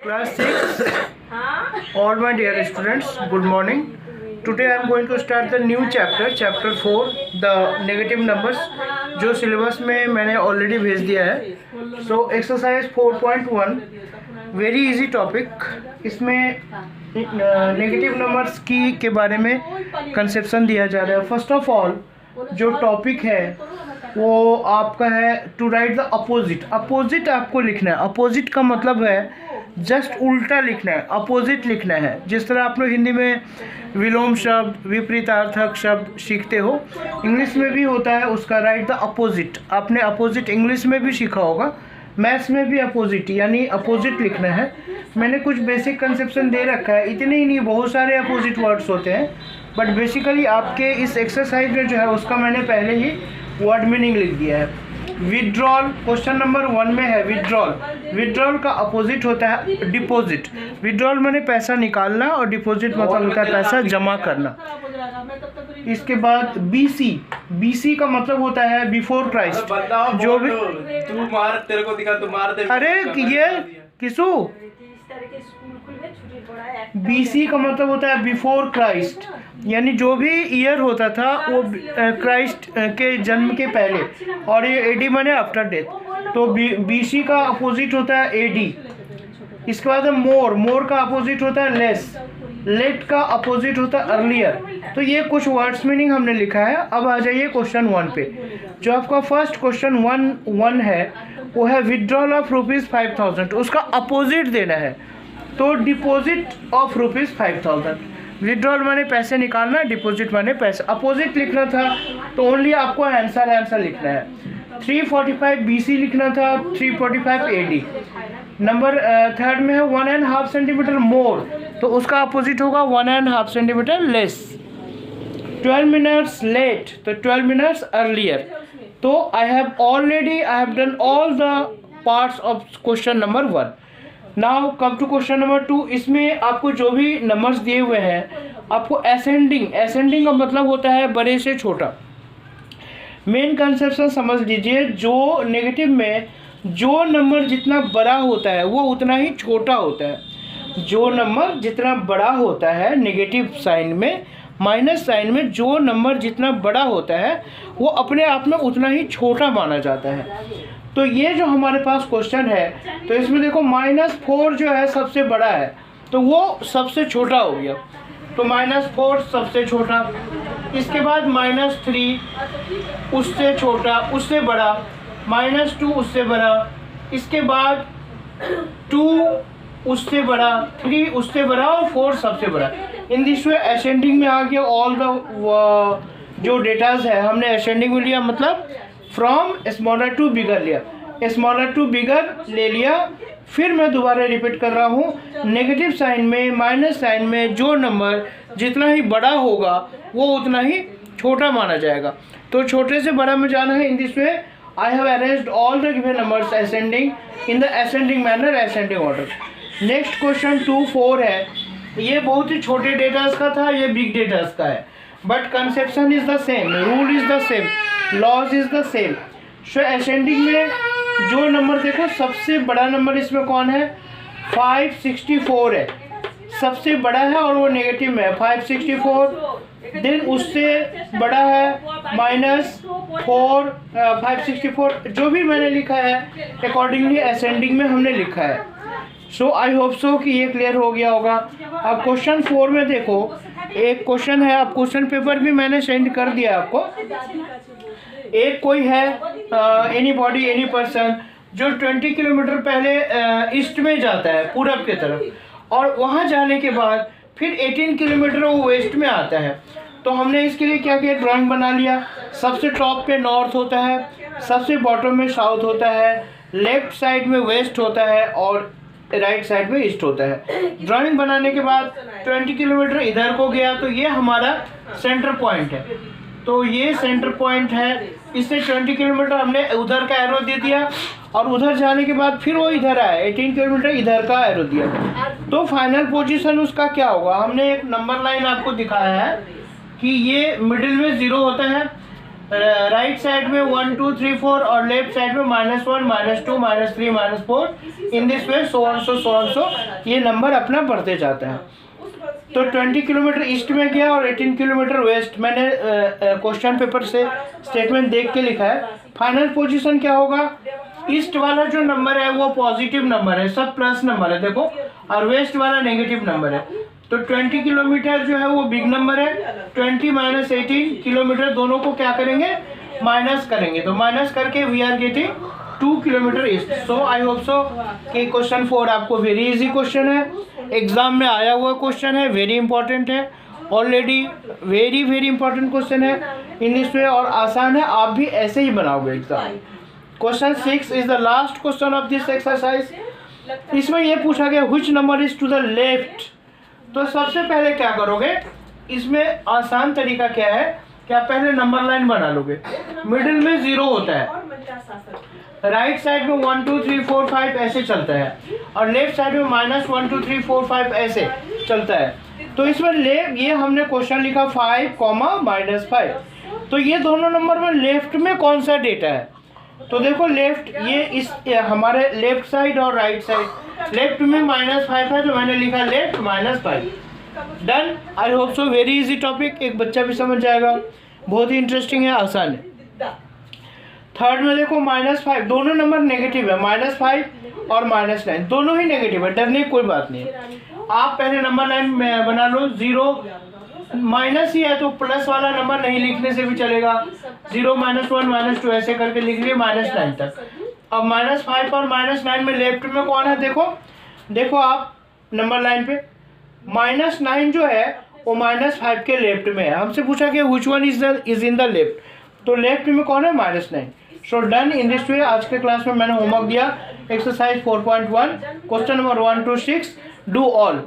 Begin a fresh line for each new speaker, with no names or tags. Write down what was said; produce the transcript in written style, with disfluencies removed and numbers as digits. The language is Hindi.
Class 6, all my dear students, good morning. Today I am going to start the new chapter, chapter 4, the negative numbers, जो सिलेबस में मैंने ऑलरेडी भेज दिया है. So exercise 4.1, very easy topic. इसमें नेगेटिव नंबर्स के बारे में कंसेप्शन दिया जा रहा है. फर्स्ट ऑफ ऑल जो टॉपिक है वो आपका है to write the opposite. Opposite आपको लिखना है. अपोजिट का मतलब है जस्ट उल्टा लिखना है, अपोजिट लिखना है. जिस तरह आप लोग हिंदी में विलोम शब्द, विपरीतार्थक शब्द सीखते हो, इंग्लिश में भी होता है उसका राइट द अपोजिट. आपने अपोजिट इंग्लिश में भी सीखा होगा, मैथ्स में भी अपोजिट यानी अपोजिट लिखना है. मैंने कुछ बेसिक कंसेप्शन दे रखा है, इतने ही नहीं, बहुत सारे अपोजिट वर्ड्स होते हैं, बट बेसिकली आपके इस एक्सरसाइज में जो है उसका मैंने पहले ही वर्ड मीनिंग लिख दिया है. विड्रॉल क्वेश्चन नंबर 1 में है. विड्रॉल, विड्रॉल का अपोजिट होता है डिपॉजिट. विड्रॉल माने पैसा निकालना और डिपॉजिट मतलब होता है पैसा जमा करना. इसके बाद बीसी, बीसी का मतलब होता है बिफोर क्राइस्ट. जो भी
तू मार, तेरे को दिखा, तू मार दे.
अरे ये किसू, बीसी का मतलब होता है बिफोर क्राइस्ट, यानी जो भी ईयर होता था वो क्राइस्ट के जन्म के पहले, और ये एडी माने आफ्टर डेथ. तो बीसी का अपोजिट होता है एडी. इसके बाद मोर, मोर का अपोजिट होता है लेस. लेट का अपोजिट होता है अर्लियर. तो ये कुछ वर्ड्स मीनिंग हमने लिखा है. अब आ जाइए क्वेश्चन 1 पे. जो आपका फर्स्ट क्वेश्चन 1 है वो है विड्रॉल ऑफ ₹5000. उसका अपोजिट देना है, तो डिपॉजिट ऑफ ₹5000. विड्रॉल माने पैसे निकालना, डिपॉजिट माने पैसे. अपोजिट लिखना था तो ओनली आपको आंसर लिखना है. 345 BC लिखना था, 345 AD. नंबर थर्ड में है 1.5 सेंटीमीटर मोर, तो उसका अपोजिट होगा 1.5 सेंटीमीटर लेस. 12 मिनट्स लेट, तो 12 मिनट्स अर्लियर. तो I have done all the parts of question number 1. Now come to question number 2. इसमें आपको जो भी नंबर्स दिए हुए हैं आपको असेंडिंग का मतलब होता है बड़े से छोटा. मेन कंसेप्शन समझ लीजिए. जो नेगेटिव में जो नंबर जितना बड़ा होता है वो उतना ही छोटा होता है. जो नंबर जितना बड़ा होता है नेगेटिव साइन में, माइनस साइन में, जो नंबर जितना बड़ा होता है वो अपने आप में उतना ही छोटा माना जाता है. तो ये जो हमारे पास क्वेश्चन है, तो इसमें देखो -4 जो है सबसे बड़ा है, तो वो सबसे छोटा हो गया. तो -4 सबसे छोटा. इसके बाद -3 उससे छोटा, उससे बड़ा. -2 उससे बड़ा. इसके बाद 2 उससे बड़ा, 3 उससे बड़ा और 4 सबसे बड़ा. इन दिस वे असेंडिंग में आ गया. ऑल द जो डेटाज है हमने असेंडिंग में लिया, मतलब फ्रॉम स्मॉलर टू बिगर लिया, स्मॉलर टू बिगर ले लिया. फिर मैं दोबारा रिपीट कर रहा हूँ, नेगेटिव साइन में, माइनस साइन में जो नंबर जितना ही बड़ा होगा वो उतना ही छोटा माना जाएगा. तो छोटे से बड़ा में जाना है. In this way I have arranged all the given numbers ascending in the ascending manner, ascending order. Next question 2-4 है. ये बहुत ही छोटे डेटास का था, ये बिग डेटास का है, but conception is the same, rule is the same, laws is the same. So ascending में जो नंबर देखो सबसे बड़ा नंबर इसमें कौन है, 564 है, सबसे बड़ा है और वो नेगेटिव में है 564. देन उससे बड़ा है -4 564. जो भी मैंने लिखा है अकॉर्डिंगली असेंडिंग में हमने लिखा है. सो आई होप सो कि ये क्लियर हो गया होगा. अब क्वेश्चन 4 में देखो, एक क्वेश्चन है. अब क्वेश्चन पेपर भी मैंने सेंड कर दिया आपको. एक कोई है एनी बॉडी, एनी पर्सन जो 20 किलोमीटर पहले ईस्ट में जाता है, पूरब की तरफ, और वहाँ जाने के बाद फिर 18 किलोमीटर वो वेस्ट में आता है. तो हमने इसके लिए क्या किया, ड्राइंग बना लिया. सबसे टॉप पे नॉर्थ होता है, सबसे बॉटम में साउथ होता है, लेफ्ट साइड में वेस्ट होता है और राइट साइड में ईस्ट होता है. ड्राइंग बनाने के बाद 20 किलोमीटर इधर को गया, तो ये हमारा सेंटर पॉइंट है. तो ये सेंटर पॉइंट है. इससे 20 किलोमीटर हमने उधर का एरो दे दिया, और उधर जाने के बाद फिर वो इधर आया, 18 किलोमीटर इधर का एरो दिया. तो फाइनल पोजीशन उसका क्या होगा, हमने एक नंबर लाइन आपको दिखाया है कि ये मिडिल में 0 होता है, राइट साइड में 1 2 3 4 और लेफ्ट साइड में -1 -2 -3 -4 in this way so on so ये नंबर अपना बढ़ते जाता है। तो 20 किलोमीटर ईस्ट में गया और 18 किलोमीटर वेस्ट। मैंने क्वेश्चन पेपर से स्टेटमेंट देख के लिखा है। फाइनल पोजीशन क्या होगा, ईस्ट वाला जो नंबर है वो पॉजिटिव नंबर है, सब प्लस नंबर है देखो, और वेस्ट वाला नेगेटिव नंबर है। तो 20 किलोमीटर जो है वो बिग नंबर है। 20 - 18 किलोमीटर दोनों को क्या करेंगे, माइनस करेंगे। तो माइनस करके we are getting 2 kilometre east. So I hope so कि क्वेश्चन 4 आपको वेरी इजी क्वेश्चन है, एग्जाम में आया हुआ क्वेश्चन है, वेरी इंपॉर्टेंट है, ऑलरेडी वेरी इंपॉर्टेंट क्वेश्चन है इन दिस वे, और आसान है, आप भी ऐसे ही बनाओगे exam. Question 6 is the last question of this exercise. इसमें यह पूछा गया which number is to the left. तो सबसे पहले क्या करोगे, इसमें आसान तरीका क्या है कि आप पहले नंबर लाइन बना लोगे, मिडिल में 0 होता है, राइट साइड में 1 2 3 4 5 ऐसे चलता है, और लेफ्ट साइड में -1 2 3 4 5 ऐसे चलता है। तो इसमें ये हमने क्वेश्चन लिखा 5, -5। तो ये दोनों नंबर में लेफ्ट में कौन सा डेटा है, तो देखो लेफ्ट ये इस हमारे लेफ्ट साइड और राइट साइड, लेफ्ट में -5 है तो मैंने लिखा लेफ्ट -5। डन। आई hope so very easy topic, एक बच्चा भी समझ जाएगा, बहुत ही इंटरेस्टिंग है, आसान है। थर्ड में देखो -5, दोनों नंबर नेगेटिव है, -5 और -9 दोनों ही नेगेटिव है, डरने की कोई बात नहीं है। आप पहले नंबर लाइन बना लो, 0 माइनस ही है तो प्लस वाला नंबर नहीं लिखने से भी चलेगा, 0 -1 -2 ऐसे करके लिख लिए -9 तक। अब -5 और -9 में लेफ्ट में कौन है, देखो आप नंबर लाइन पे -9 जो है वो -5 के लेफ्ट में है। हमसे पूछा कि which one is in the left, तो लेफ्ट में कौन है, -9। So done. In this way आज के क्लास में मैंने होमवर्क दिया, exercise 4.1 question number 1 to 6 do all.